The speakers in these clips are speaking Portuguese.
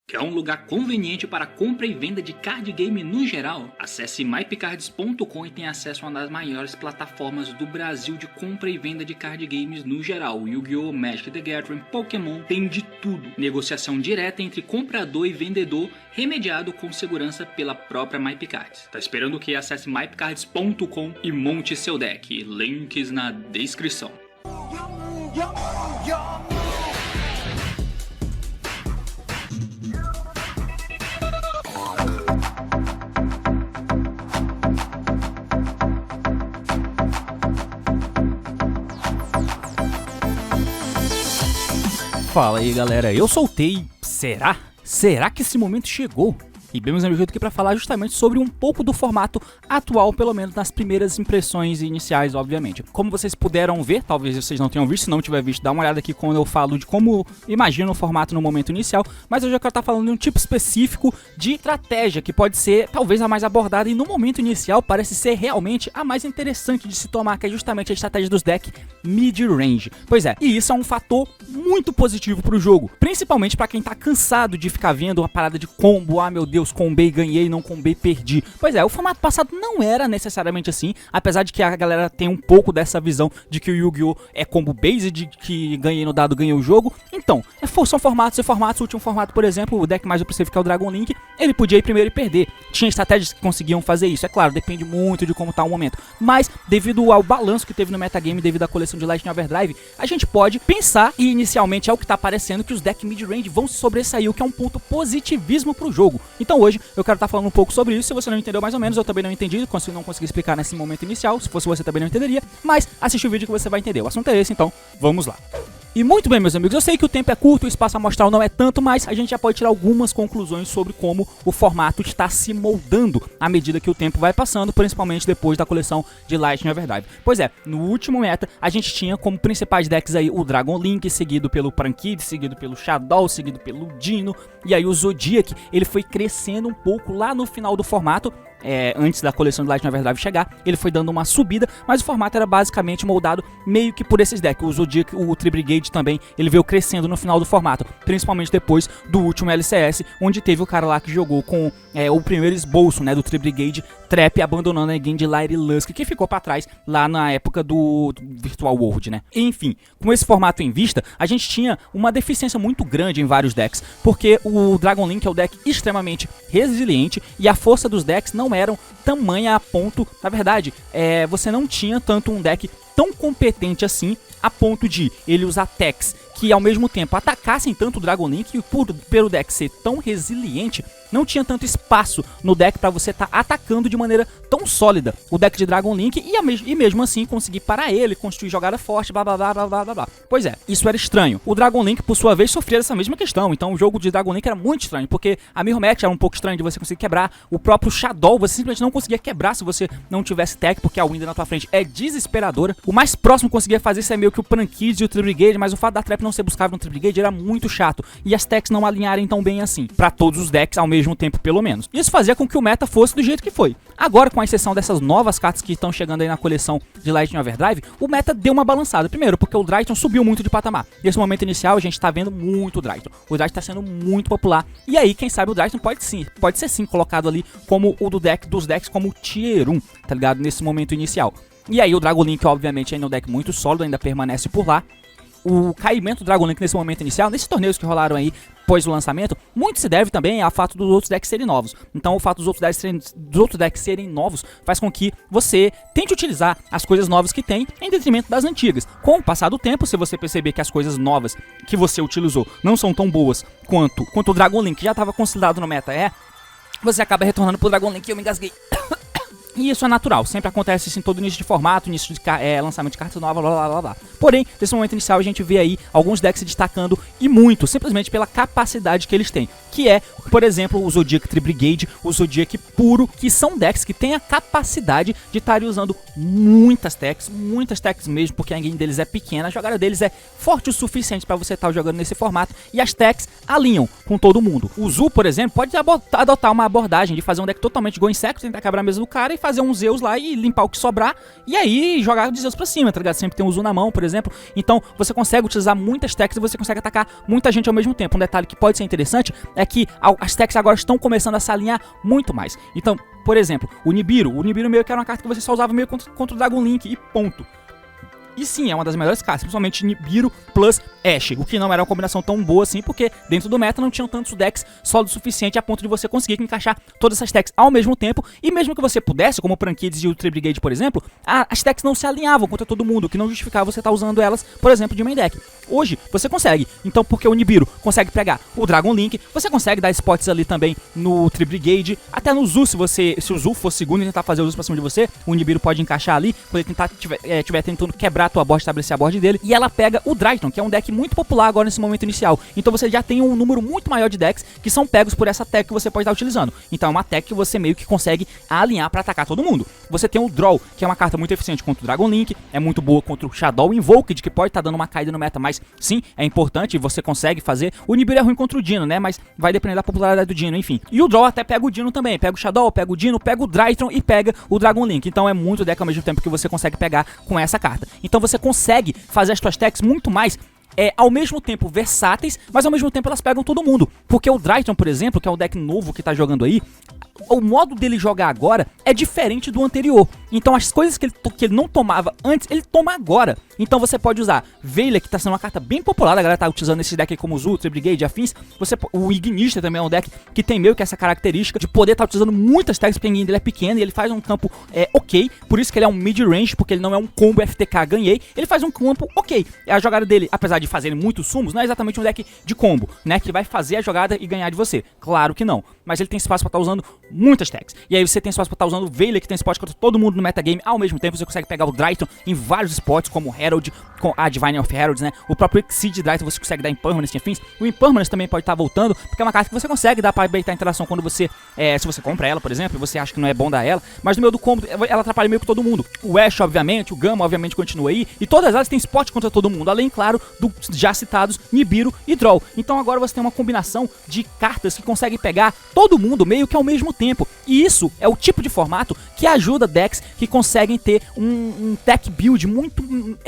Quer um lugar conveniente para compra e venda de card game no geral? Acesse mypcards.com e tenha acesso a uma das maiores plataformas do Brasil de compra e venda de card games no geral. Yu-Gi-Oh!, Magic the Gathering, Pokémon, tem de tudo. Negociação direta entre comprador e vendedor, remediado com segurança pela própria MyPcards. Tá esperando o que? Acesse mypcards.com e monte seu deck. Links na descrição. Fala aí galera, eu soltei. Será que esse momento chegou? E bem, meus amigos, eu tô aqui pra falar justamente sobre um pouco do formato atual, pelo menos nas primeiras impressões iniciais, obviamente. Como vocês puderam ver, talvez vocês não tenham visto, se não tiver visto, dá uma olhada aqui quando eu falo de como imagino o formato no momento inicial, mas eu já quero estar falando de um tipo específico de estratégia, que pode ser talvez a mais abordada e no momento inicial parece ser realmente a mais interessante de se tomar, que é justamente a estratégia dos decks mid-range. Pois é, e isso é um fator muito positivo pro jogo, principalmente pra quem tá cansado de ficar vendo uma parada de combo, ah meu Deus, combei, ganhei, não combei, perdi. Pois é, o formato passado não era necessariamente assim, apesar de que a galera tem um pouco dessa visão de que o Yu-Gi-Oh! É combo base, de que ganhei no dado, ganhei o jogo. Então, são formatos e formatos. O último formato, por exemplo, o deck mais opressivo, que é o Dragon Link, ele podia ir primeiro e perder. Tinha estratégias que conseguiam fazer isso, é claro, depende muito de como tá o momento. Mas, devido ao balanço que teve no metagame, devido à coleção de Lightning Overdrive, a gente pode pensar, e inicialmente é o que tá aparecendo, que os decks mid-range vão se sobressair, o que é um ponto positivismo pro jogo. Então hoje eu quero estar falando um pouco sobre isso. Se você não entendeu mais ou menos, eu também não entendi, não consegui explicar nesse momento inicial. Se fosse você também não entenderia, mas assiste o vídeo que você vai entender. O assunto é esse, então vamos lá. E muito bem, meus amigos, eu sei que o tempo é curto, o espaço amostral não é tanto, mas a gente já pode tirar algumas conclusões sobre como o formato está se moldando à medida que o tempo vai passando, principalmente depois da coleção de Lightning Overdrive. Pois é, no último meta, a gente tinha como principais decks aí o Dragon Link, seguido pelo Prankid, seguido pelo Shadow, seguido pelo Dino, e aí o Zodiac, ele foi crescendo um pouco lá no final do formato. Antes da coleção de Lightning Overdrive chegar, ele foi dando uma subida, mas o formato era basicamente moldado meio que por esses decks. O Zodiac, o Tri-Brigade também, ele veio crescendo no final do formato, principalmente depois do último LCS, onde teve o cara lá que jogou com o primeiro esboço, né, do Tri-Brigade Trap, abandonando a game de Lyre Lusk, que ficou pra trás lá na época do Virtual World, né. Enfim, com esse formato em vista, a gente tinha uma deficiência muito grande em vários decks, porque o Dragon Link é um deck extremamente resiliente e a força dos decks não eram tamanha a ponto, na verdade, você não tinha tanto um deck tão competente assim, a ponto de ele usar techs que ao mesmo tempo atacassem tanto o Dragon Link, e pelo deck ser tão resiliente, não tinha tanto espaço no deck para você estar atacando de maneira tão sólida o deck de Dragon Link e mesmo assim conseguir parar ele, construir jogada forte, blá blá blá blá blá blá. Pois é, isso era estranho. O Dragon Link, por sua vez, sofria dessa mesma questão, então o jogo de Dragon Link era muito estranho, porque a Mirror Match era um pouco estranho de você conseguir quebrar, o próprio Shadow você simplesmente não conseguia quebrar se você não tivesse tech, porque a Wind na tua frente é desesperadora. O mais próximo que conseguia fazer isso é meio que o Prankid e o Tri-Brigade, mas o fato da trap não ser buscável no Tri-Brigade era muito chato, e as techs não alinharem tão bem assim, pra todos os decks ao mesmo tempo, pelo menos. Isso fazia com que o meta fosse do jeito que foi. Agora, com a exceção dessas novas cartas que estão chegando aí na coleção de Lightning Overdrive, o meta deu uma balançada. Primeiro, porque o Drytron subiu muito de patamar. Nesse momento inicial, a gente tá vendo muito o Drytron. O Drytron tá sendo muito popular. E aí, quem sabe o Drytron pode ser sim colocado ali como o dos decks como Tier 1, tá ligado? Nesse momento inicial. E aí, o Dragon Link, obviamente, ainda é um deck muito sólido, ainda permanece por lá. O caimento do Dragon Link nesse momento inicial, nesses torneios que rolaram aí após o lançamento, muito se deve também ao fato dos outros decks serem novos. Então o fato dos outros decks serem novos faz com que você tente utilizar as coisas novas que tem em detrimento das antigas. Com o passar do tempo, se você perceber que as coisas novas que você utilizou não são tão boas quanto o Dragon Link, que já estava consolidado no meta, você acaba retornando pro Dragon Link e eu me engasguei. E isso é natural, sempre acontece isso em todo início de formato, início de lançamento de cartas novas, blá blá blá blá. Porém, nesse momento inicial a gente vê aí alguns decks se destacando e muito, simplesmente pela capacidade que eles têm. Que é, por exemplo, o Zodiac Tri-Brigade, o Zodiac Puro, que são decks que têm a capacidade de estarem usando muitas techs mesmo, porque a game deles é pequena, a jogada deles é forte o suficiente para você estar jogando nesse formato, e as techs alinham com todo mundo. O Zu, por exemplo, pode adotar uma abordagem de fazer um deck totalmente Go Insecto, tentar quebrar a mesa do cara e fazer um Zeus lá e limpar o que sobrar, e aí jogar de Zeus pra cima, tá ligado? Sempre tem um Zu na mão, por exemplo. Então você consegue utilizar muitas techs e você consegue atacar muita gente ao mesmo tempo. Um detalhe que pode ser interessante é que as techs agora estão começando a se alinhar muito mais. Então, por exemplo, o Nibiru meio que era uma carta que você só usava meio contra o Dragon Link e ponto. E sim, é uma das melhores cartas, principalmente Nibiru plus Ashe, o que não era uma combinação tão boa assim, porque dentro do meta não tinham tantos decks sólidos o suficiente a ponto de você conseguir encaixar todas essas decks ao mesmo tempo, e mesmo que você pudesse, como o Prankids e o Tree Brigade, por exemplo, as decks não se alinhavam contra todo mundo, o que não justificava você estar usando elas, por exemplo, de main deck. Hoje, você consegue, então porque o Nibiru consegue pegar o Dragon Link, você consegue dar spots ali também no Tree Brigade, até no Zu, se o Zu for segundo e tentar fazer o Zu pra cima de você, o Nibiru pode encaixar ali, quando ele tiver tentando quebrar a tua board, estabelecer a board dele, e ela pega o Drytron, que é um deck muito popular agora nesse momento inicial. Então você já tem um número muito maior de decks que são pegos por essa tech que você pode estar utilizando. Então é uma tech que você meio que consegue alinhar pra atacar todo mundo. Você tem o Draw, que é uma carta muito eficiente contra o Dragon Link, é muito boa contra o Shadow Invoked, que pode estar dando uma caída no meta, mas sim, é importante, você consegue fazer. O Nibiru é ruim contra o Dino, né, mas vai depender da popularidade do Dino, enfim. E o Draw até pega o Dino também, pega o Shadow, pega o Dino, pega o Drytron e pega o Dragon Link. Então é muito deck ao mesmo tempo que você consegue pegar com essa carta. Então você consegue fazer as suas techs muito mais ao mesmo tempo versáteis, mas ao mesmo tempo elas pegam todo mundo. Porque o Drytron, por exemplo, que é um deck novo que tá jogando aí, o modo dele jogar agora é diferente do anterior. Então as coisas que ele não tomava antes, ele toma agora. Então você pode usar Veiler, que tá sendo uma carta bem popular, a galera tá utilizando esse deck aí como Zu, Tree Brigade e afins. O Ignista também é um deck que tem meio que essa característica de poder estar utilizando muitas tags, porque ninguém dele é pequeno e ele faz um campo ok. Por isso que ele é um mid-range, porque ele não é um combo FTK ganhei. Ele faz um campo ok. A jogada dele, apesar de fazerem muitos sumos, não é exatamente um deck de combo, né? Que vai fazer a jogada e ganhar de você. Claro que não. Mas ele tem espaço pra estar usando muitas tags. E aí você tem espaço pra estar usando o Veiler, que tem spot contra todo mundo no metagame. Ao mesmo tempo você consegue pegar o Drytron em vários spots, como o Herald, com a Divine of Heralds, né? O próprio Exceed Drytron você consegue dar Impermanence e afins. O Impermanence também pode estar voltando, porque é uma carta que você consegue dar pra baitar a interação quando você, se você compra ela, por exemplo, e você acha que não é bom dar ela. Mas no meio do combo, ela atrapalha meio que todo mundo. O Ashe, obviamente, o Gamma, obviamente, continua aí. E todas elas têm spot contra todo mundo, além, claro, dos já citados Nibiru e Draw. Então agora você tem uma combinação de cartas que conseguem pegar todo mundo meio que ao mesmo tempo. E isso é o tipo de formato que ajuda decks que conseguem ter um tech build muito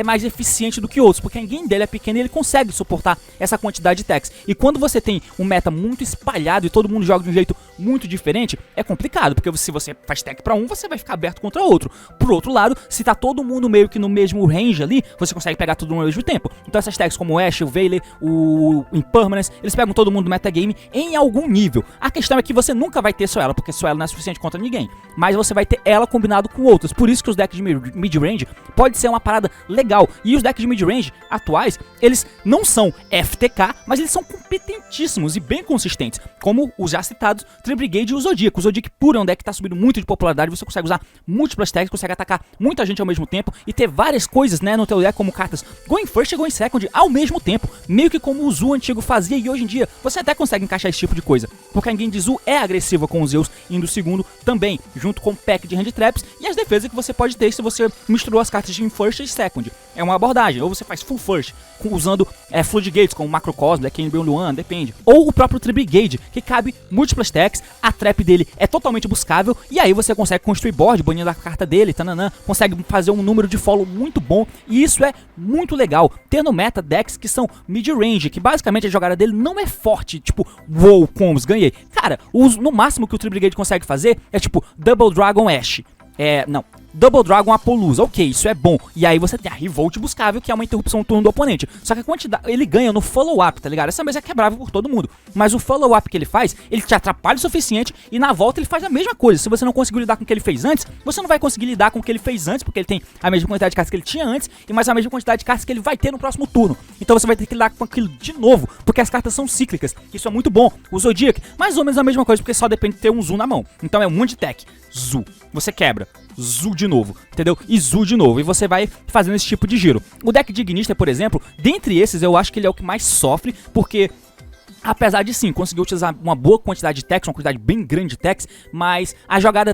mais eficiente do que outros, porque ninguém dele é pequeno e ele consegue suportar essa quantidade de techs. E quando você tem um meta muito espalhado e todo mundo joga de um jeito muito diferente, é complicado, porque se você faz tech pra um, você vai ficar aberto contra outro. Por outro lado, se tá todo mundo meio que no mesmo range ali, você consegue pegar todo mundo ao mesmo tempo. Então essas techs como o Ashe, o Veiler, o Impermanence, eles pegam todo mundo do metagame em algum nível. A questão é que você nunca vai ter só ela, porque só ela não é suficiente contra ninguém, mas você vai ter ela combinado com outras. Por isso que os decks de mid-range pode ser uma parada legal. E os decks de mid-range atuais, eles não são FTK, mas eles são competentíssimos e bem consistentes, como os já citados Tree Brigade e o Zodiac. O Zodiac puro é um deck que tá subindo muito de popularidade, você consegue usar múltiplas tags, consegue atacar muita gente ao mesmo tempo e ter várias coisas, né, no teu deck, como cartas Going First e Going Second ao mesmo tempo, meio que como o Zu antigo fazia, e hoje em dia você até consegue encaixar esse tipo de coisa, porque a game de Zu é agressiva com os Zeus indo segundo também, junto com o pack de hand traps e as defesas que você pode ter se você misturou as cartas de First e Second. É uma abordagem, ou você faz Full First, usando Floodgates, como Macrocosmo, Black Ember Luan, depende. Ou o próprio Tree Brigade, que cabe múltiplas decks, a trap dele é totalmente buscável, e aí você consegue construir board, banindo a carta dele, tananã, consegue fazer um número de follow muito bom, e isso é muito legal, ter no meta decks que são mid-range, que basicamente a jogada dele não é forte, tipo, wow, combos, ganhei. Cara, no máximo que o Tree Brigade consegue fazer é tipo, Double Dragon Ashe. Double Dragon Apollousa, ok, isso é bom. E aí você tem a Revolt buscável, que é uma interrupção no turno do oponente. Só que a quantidade, ele ganha no follow-up, tá ligado? Essa mesa é quebrável por todo mundo. Mas o follow-up que ele faz, ele te atrapalha o suficiente e na volta ele faz a mesma coisa. Se você não conseguiu lidar com o que ele fez antes, você não vai conseguir lidar com o que ele fez antes, porque ele tem a mesma quantidade de cartas que ele tinha antes e mais a mesma quantidade de cartas que ele vai ter no próximo turno. Então você vai ter que lidar com aquilo de novo, porque as cartas são cíclicas. Isso é muito bom. O Zodiac, mais ou menos a mesma coisa, porque só depende de ter um Zu na mão. Então é um monte de tech. Zu. Você quebra. Zu de novo, entendeu? E Zu de novo, e você vai fazendo esse tipo de giro. O deck de Ignista, por exemplo, dentre esses eu acho que ele é o que mais sofre, porque apesar de sim, conseguir utilizar uma boa quantidade de techs, uma quantidade bem grande de techs, mas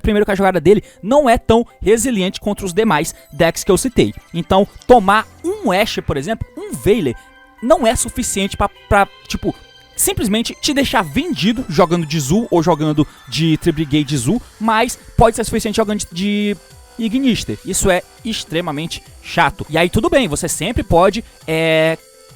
primeiro que a jogada dele não é tão resiliente contra os demais decks que eu citei. Então, tomar um Ashe, por exemplo, um Veiler, não é suficiente pra tipo, simplesmente te deixar vendido jogando de Zul ou jogando de Tri-Brigade Zul, mas pode ser suficiente jogando de Ignister. Isso é extremamente chato. E aí tudo bem, você sempre pode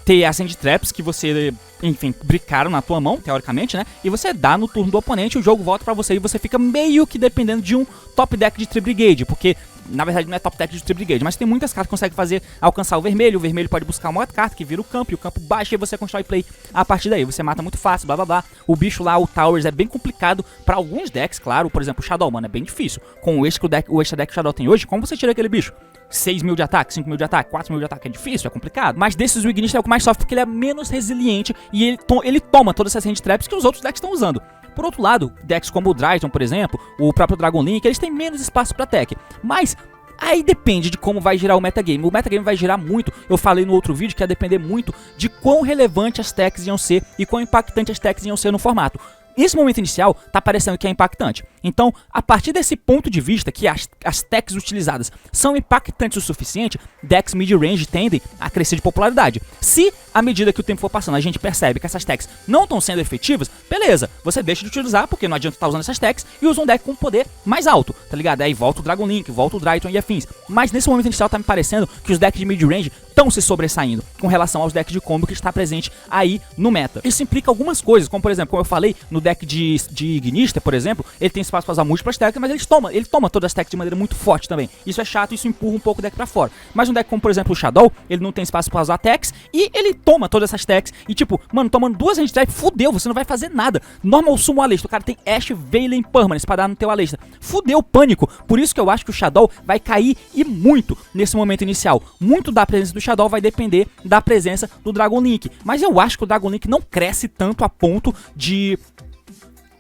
ter as Hand Traps que você, enfim, bricaram na tua mão, teoricamente, né? E você dá no turno do oponente, o jogo volta pra você e você fica meio que dependendo de um top deck de Tri-Brigade, porque na verdade não é top deck de Tri-Brigade, mas tem muitas cartas que conseguem fazer alcançar o vermelho pode buscar uma outra carta que vira o campo, e o campo baixa e você constrói play a partir daí, você mata muito fácil, blá blá blá. O bicho lá, o Towers, é bem complicado pra alguns decks, claro, por exemplo, o Shadow, mano, é bem difícil. Com o extra deck que o Shadow tem hoje, como você tira aquele bicho? 6 mil de ataque, 5 mil de ataque, 4 mil de ataque, é difícil, é complicado. Mas desses o Ignition é o que mais sofre porque ele é menos resiliente e ele toma todas essas hand traps que os outros decks estão usando. Por outro lado, decks como o Drytron, por exemplo, o próprio Dragon Link, eles têm menos espaço pra tech. Mas aí depende de como vai girar o metagame. O metagame vai girar muito, eu falei no outro vídeo que ia depender muito de quão relevante as techs iam ser e quão impactante as techs iam ser no formato. Esse momento inicial tá parecendo que é impactante. Então, a partir desse ponto de vista que as techs utilizadas são impactantes o suficiente, decks mid-range tendem a crescer de popularidade. Se, à medida que o tempo for passando, a gente percebe que essas techs não estão sendo efetivas, beleza, você deixa de utilizar, porque não adianta estar usando essas techs, e usa um deck com poder mais alto, tá ligado? Aí volta o Dragon Link, volta o Drytron e afins. Mas nesse momento inicial tá me parecendo que os decks de mid-range estão se sobressaindo com relação aos decks de combo que está presente aí no meta. Isso implica algumas coisas, como por exemplo, como eu falei, no deck de Ignister, por exemplo, ele tem espaço para usar múltiplas techs, mas ele toma todas as techs de maneira muito forte também. Isso é chato, isso empurra um pouco o deck pra fora. Mas um deck como, por exemplo, o Shadow, ele não tem espaço para usar techs e ele toma todas essas techs e tipo, mano, tomando duas hand traps, fudeu, você não vai fazer nada. Normal sumo Alesta, o cara tem Ash Veilen Permanence para dar no teu Alesta. Fudeu, pânico. Por isso que eu acho que o Shadow vai cair e muito nesse momento inicial. Muito da presença do Shadow vai depender da presença do Dragon Link. Mas eu acho que o Dragon Link não cresce tanto a ponto de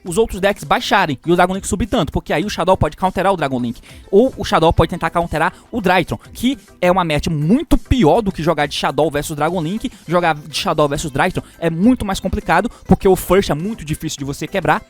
os outros decks baixarem e o Dragon Link subir tanto, porque aí o Shadow pode counterar o Dragon Link, ou o Shadow pode tentar counterar o Drytron, que é uma match muito pior do que jogar de Shadow versus Dragon Link. Jogar de Shadow versus Drytron é muito mais complicado, porque o first é muito difícil de você quebrar.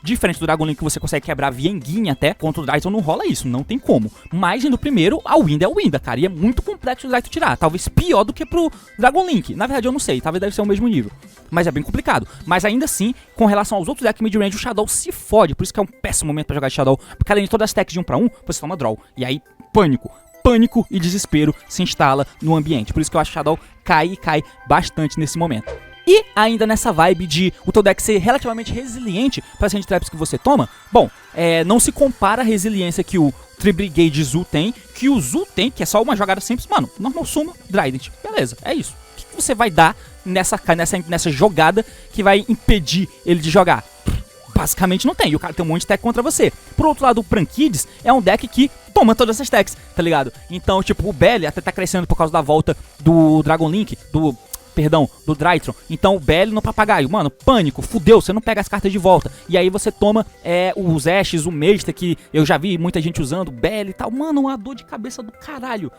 Diferente do Dragon Link que você consegue quebrar via enguinha até, contra o Drytron não rola isso, não tem como. Mas no primeiro, a Winda é o Winda, cara, e é muito complexo o Drytron tirar, talvez pior do que pro Dragon Link. Na verdade eu não sei, talvez deve ser o mesmo nível, mas é bem complicado. Mas ainda assim, com relação aos outros decks mid-range, o Shadow se fode, por isso que é um péssimo momento pra jogar de Shadow, porque além de todas as techs de 1 pra 1, você toma draw, e aí pânico e desespero se instala no ambiente. Por isso que eu acho que o Shadow cai bastante nesse momento. E ainda nessa vibe de o teu deck ser relativamente resiliente para as hand traps que você toma, bom, não se compara a resiliência que o Tri-Brigade Zul tem, que o Zul tem, que é só uma jogada simples, mano, normal sumo, Trident, beleza, é isso. O que você vai dar nessa jogada que vai impedir ele de jogar? Basicamente não tem, e o cara tem um monte de tech contra você. Por outro lado, o Prankids é um deck que toma todas essas techs, tá ligado? Então, tipo, o Belly até tá crescendo por causa da volta do Dragon Link, do Drytron. Então o BL no papagaio, mano, pânico, fudeu, você não pega as cartas de volta. E aí você toma os Ashes, o Mesta, que eu já vi muita gente usando, BL e tal. Mano, uma dor de cabeça do caralho.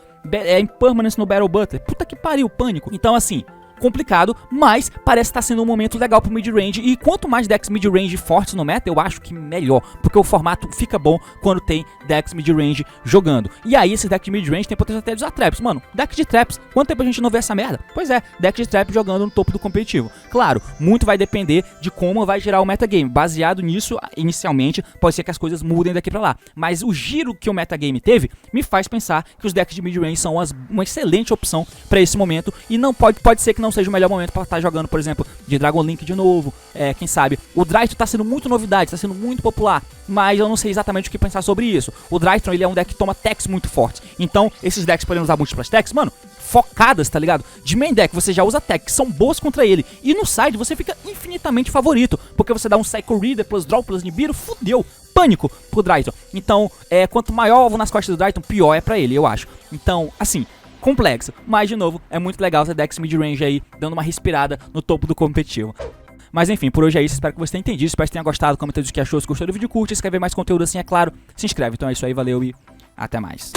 Impermanence no Battle Butler. Puta que pariu, pânico. Então assim, complicado, mas parece estar sendo um momento legal pro mid-range. E quanto mais decks mid-range fortes no meta, eu acho que melhor, porque o formato fica bom quando tem decks mid-range jogando. E aí esse deck de mid-range tem potencial até de usar traps. Mano, deck de traps, quanto tempo a gente não vê essa merda? Pois é, deck de traps jogando no topo do competitivo. Claro, muito vai depender de como vai girar o metagame. Baseado nisso, inicialmente, pode ser que as coisas mudem daqui pra lá. Mas o giro que o metagame teve me faz pensar que os decks de mid-range são uma excelente opção pra esse momento. E não pode ser que não seja o melhor momento para estar jogando, por exemplo, de Dragon Link de novo, quem sabe. O Drytron tá sendo muito novidade, tá sendo muito popular, mas eu não sei exatamente o que pensar sobre isso. O Drytron, ele é um deck que toma techs muito fortes, então esses decks podem usar múltiplas techs, mano, focadas, tá ligado? De main deck você já usa techs que são boas contra ele, e no side você fica infinitamente favorito, porque você dá um Psycho Reader plus Draw plus Nibiru, fudeu, pânico pro Drytron. Então, quanto maior o alvo nas costas do Drytron, pior é pra ele, eu acho. Então, assim, complexo, mas de novo, é muito legal essa decks mid-range aí, dando uma respirada no topo do competitivo. Mas enfim, por hoje é isso, espero que você tenha entendido, espero que tenha gostado, comenta o que achou, se gostou do vídeo, curte, se quer ver mais conteúdo assim, é claro, se inscreve. Então é isso aí, valeu e até mais.